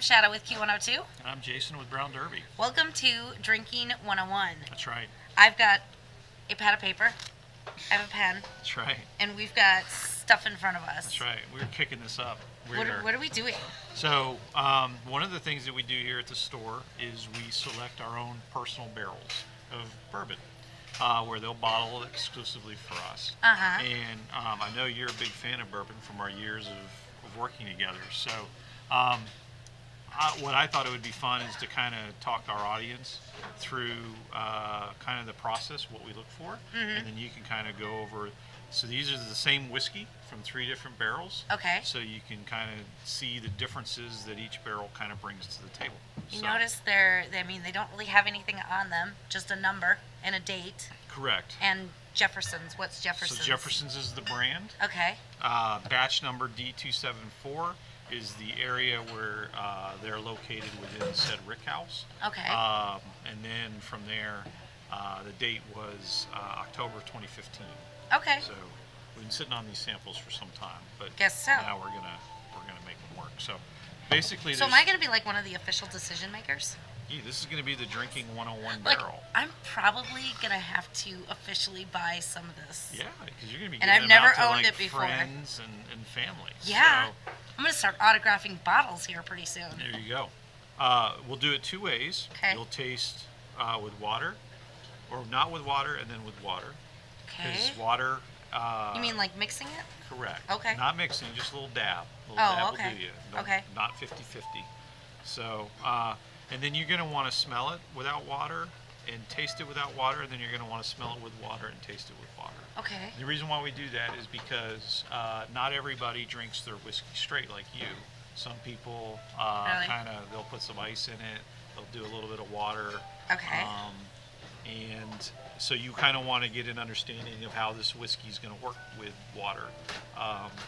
I'm Shadow with Q102. And I'm Jason with Brown Derby. Welcome to Drinking 101. That's right. I've got a pad of paper, I have a pen, That's right. and we've got stuff in front of us. That's right. We're kicking this up. What are we doing? So, one of the things that we do here at the store is we select our own personal barrels of bourbon, where they'll bottle it exclusively for us. Uh-huh. And I know you're a big fan of bourbon from our years of working together. So, what I thought it would be fun is to kind of talk to our audience through kind of the process, what we look for, and then you can kind of go over. So these are the same whiskey from 3 different barrels. Okay. So you can kind of see the differences that each barrel kind of brings to the table. You notice they don't really have anything on them, just a number and a date. Correct. And Jefferson's, what's Jefferson's? So Jefferson's is the brand. Okay. Batch number D274 is the area where they're located within said rick house. Okay. And then from there, the date was October 2015. Okay. So we've been sitting on these samples for some time, but Guess so. now we're gonna make them work. So basically, So am I going to be like one of the official decision makers? this is going to be the drinking 101 Like, barrel. I'm probably going to have to officially buy some of this. Yeah, because you're going to be And giving I've them never out to, owned like, it before. friends and family. Yeah. So I'm going to start autographing bottles here pretty soon. there you go. We'll do it 2 ways. Okay. You'll taste with water, or not with water, and then with water. Okay. Because water. You mean like mixing it? Correct. Okay. Not mixing, just a little dab. A little Oh, dab okay. will do you. Don't- Okay. Not 50-50. So, and then you're going to want to smell it without water and taste it without water, and then you're going to want to smell it with water and taste it with water. Okay. The reason why we do that is because not everybody drinks their whiskey straight like you. Some people Really? they'll put some ice in it, they'll do a little bit of water. Okay. And so you kind of want to get an understanding of how this whiskey is going to work with water.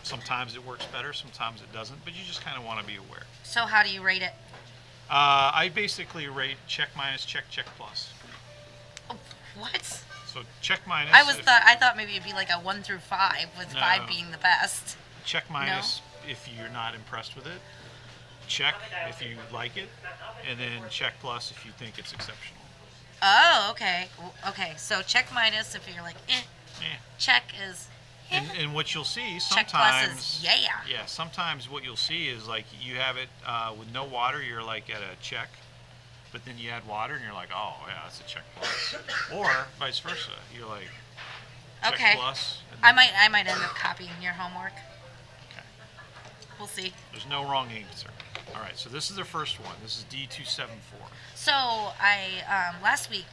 Sometimes it works better, sometimes it doesn't, but you just kind of want to be aware. So how do you rate it? I basically rate check minus, check plus. Oh, what? So check minus. I thought maybe it'd be like a 1 through 5, with No. 5 being the best. Check minus if you're not impressed with it. Check if you like it, and then check plus if you think it's exceptional. Oh, okay. Okay, so check minus if you're like, eh. Yeah. Check is, eh. And what you'll see Check sometimes. plus is, yeah. Yeah, sometimes what you'll see is like you have it with no water, you're like at a check, but then you add water and you're like, oh yeah, that's a check plus. Or vice versa, you're like check Okay. plus. And I might end up copying your homework. Okay. We'll see. There's no wrong answer. All right, so this is the first one. This is D274. So last week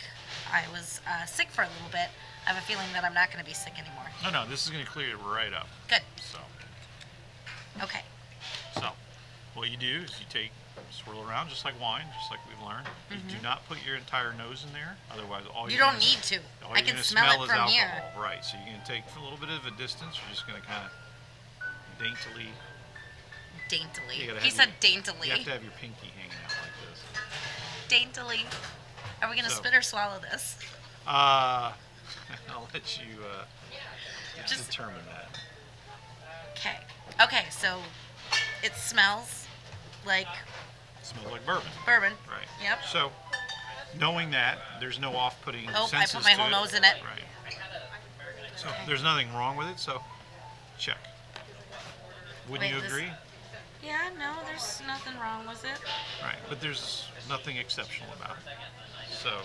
I was sick for a little bit. I have a feeling that I'm not going to be sick anymore. No, this is going to clear it right up. Good. So, Okay. what you do is you swirl around just like wine, just like we've learned. You do not put your entire nose in there, otherwise all You you're don't gonna need to. all I you're can gonna smell it is from alcohol. here. Right, so you're going to take a little bit of a distance. You're just going to kind of daintily. Daintily. You gotta He have said your- daintily. You have to have your pinky hanging out like this. Daintily. Are we going to So- spit or swallow this? I'll let you Just- determine that. Okay. Okay, so it smells like Smells like bourbon. bourbon. Right. Yep. So, knowing that, there's no off-putting Oh, I senses put my to whole it. nose in it. Right. So there's nothing wrong with it. So check. Wouldn't Wait, you this- agree? Yeah, no, there's nothing wrong with it. Right. But there's nothing exceptional about it. So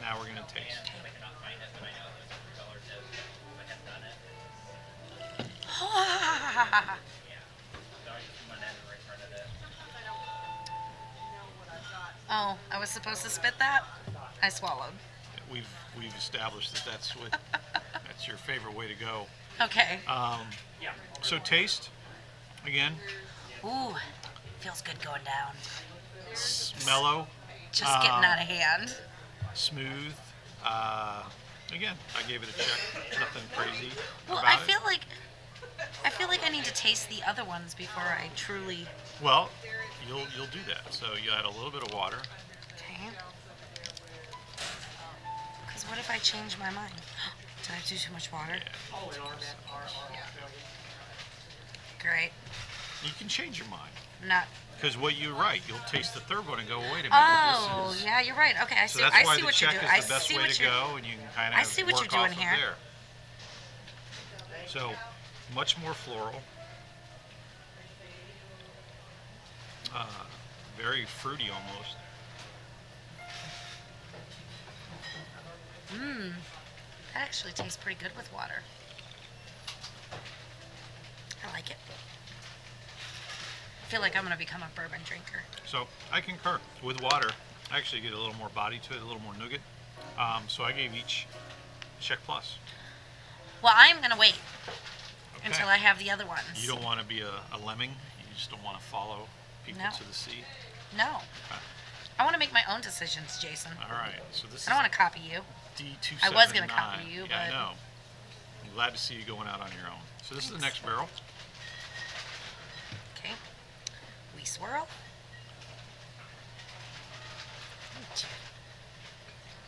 now we're gonna taste. Oh, I was supposed to spit that? I swallowed. We've established that that's your favorite way to go. Okay. So taste again. Ooh, feels good going down. Mellow, Just getting out of hand. smooth. Again, I gave it a check. Nothing crazy Well, about I it. feel like I need to taste the other ones before I truly. Well, you'll do that. So you add a little bit of water. Okay. Because what if I change my mind? Did I do too much water? Great. You can change your mind. Not. Because what you're right, you'll taste the third one and go, wait a minute. Oh, this is... yeah, you're right. Okay, I So see. that's I why see the what you're check doing. is the best way to go, and you can kind of I see what work you're off doing of here. there. So, much more floral. Very fruity almost. That actually tastes pretty good with water. I like it. I feel like I'm gonna become a bourbon drinker. So, I concur. With water, I actually get a little more body to it, a little more nougat. So I gave each check plus. Well, I'm gonna wait Okay. until I have the other ones. You don't want to be a lemming. You just don't want to follow people No. to the sea. No. Okay. I want to make my own decisions, Jason. All right. So this I don't is want to copy you. D279. I was gonna copy you, Yeah, I but- know. I'm glad to see you going out on your own. So this is the Thanks. next barrel. Okay. We swirl.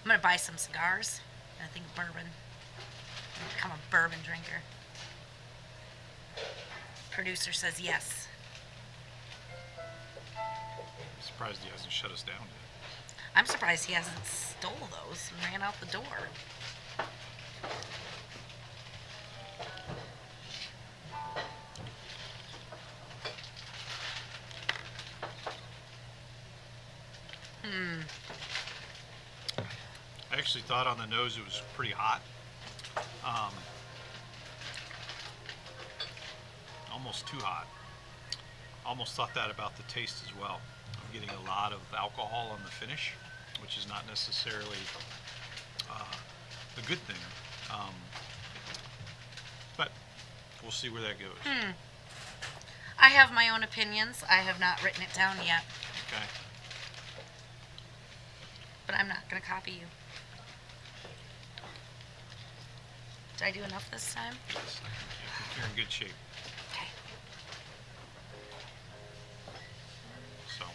I'm gonna buy some cigars and I think bourbon. I'm gonna become a bourbon drinker. Producer says yes. I'm surprised he hasn't shut us down yet. I'm surprised he hasn't stole those and ran out the door. I actually thought on the nose it was pretty hot. Almost too hot. Almost thought that about the taste as well. I'm getting a lot of alcohol on the finish, which is not necessarily a good thing. But we'll see where that goes. I have my own opinions. I have not written it down yet, Okay. but I'm not gonna copy you. Did I do enough this time? Yes, I think you're in good shape. Okay. So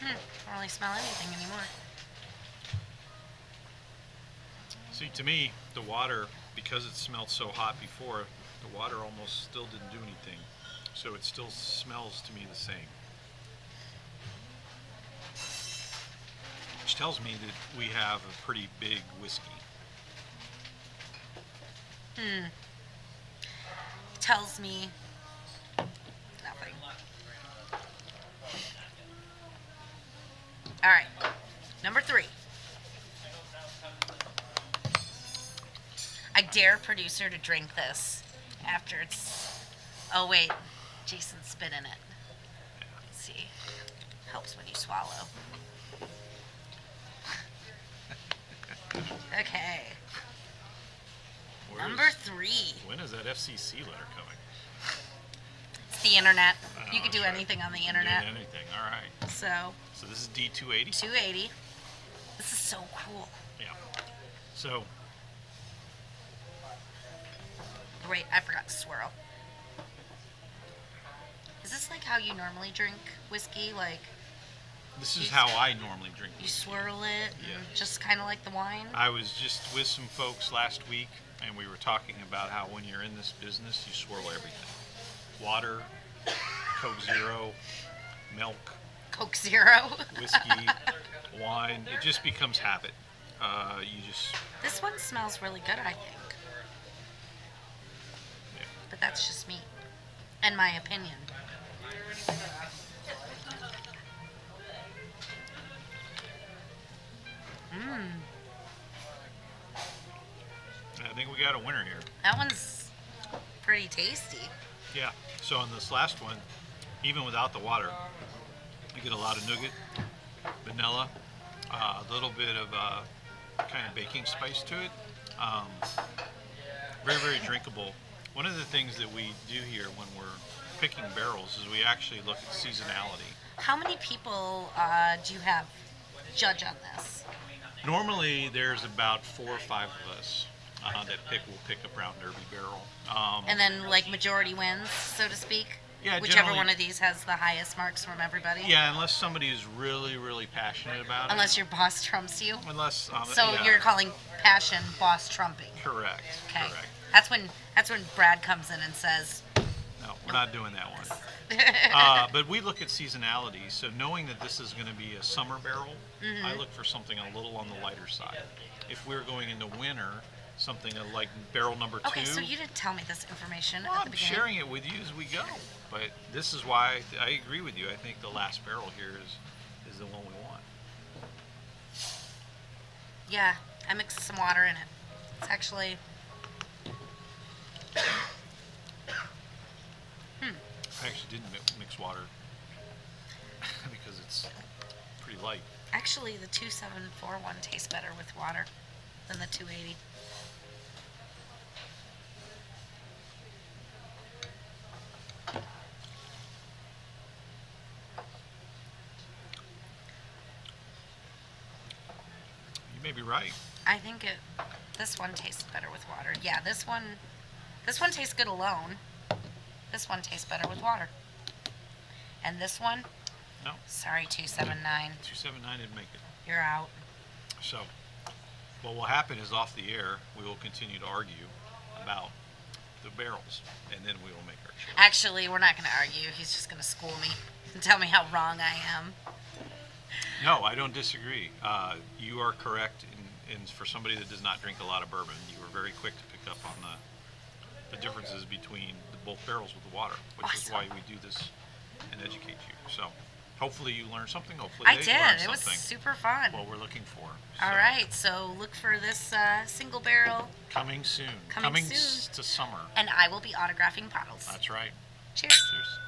I don't really smell anything anymore. see, to me, the water, because it smelled so hot before, the water almost still didn't do anything. So it still smells to me the same. Which tells me that we have a pretty big whiskey. Tells me nothing. All right, number 3. I dare producer to drink this after it's. Oh wait, Jason's spit in it. Let's see, helps when you swallow. Okay, Where number is- 3. When is that FCC letter coming? It's the internet. You Oh, can do sure. anything on the You can internet. do anything. All right. So So this is D280. 280. This is so cool. Yeah. So Wait, I forgot to swirl. Is this like how you normally drink whiskey? Like this is how I normally drink you whiskey. swirl it, Yeah. and just kind of like the wine? I was just with some folks last week, and we were talking about how when you're in this business, you swirl everything: water, Coke Zero, milk, Coke Zero. whiskey, wine. It just becomes habit. You just This one smells really good, I think. yeah. But that's just me. And my opinion. I think we got a winner here. That one's pretty tasty. Yeah. So on this last one, even without the water, I get a lot of nougat, vanilla, a little bit of kind of baking spice to it. Very, very drinkable. One of the things that we do here when we're picking barrels is we actually look at seasonality. How many people do you have judge on this? Normally, there's about 4 or 5 of us that will pick a Brown Derby barrel. And then, like, majority wins, so to speak? Yeah, Whichever generally- one of these has the highest marks from everybody? Yeah, unless somebody is really, really passionate about Unless it. your boss trumps you? Unless, So yeah, you're calling passion boss trumping. correct. Okay. Correct. That's when Brad comes in and says, No, we're not doing that one. But we look at seasonality. So knowing that this is going to be a summer barrel, I look for something a little on the lighter side. If we're going into winter, something like barrel number 2. Okay, so you didn't tell me this information Well, at the I'm beginning. sharing it with you as we go. But this is why I agree with you. I think the last barrel here is the one we want. Yeah, I mixed some water in it. It's actually. I actually didn't mix water because it's pretty light. Actually, the 2741 tastes better with water than the 280. You may be right. I think this one tastes better with water. Yeah, this one tastes good alone. This one tastes better with water. And this one, No, sorry, 279, 279 didn't make it. you're out. So, what will happen is off the air, we will continue to argue about the barrels, and then we will make our choice. Actually, we're not going to argue. He's just going to school me and tell me how wrong I am. No, I don't disagree. You are correct, and for somebody that does not drink a lot of bourbon, you were very quick to pick up on the differences between both barrels with the water, which is why Awesome. we do this and educate you. So, hopefully you learned something. Hopefully I they did. learned It was something. super fun. What we're looking for. All So, right, so look for this single barrel, Coming soon. Coming To soon. summer. and I will be autographing bottles. That's right. Cheers. Cheers.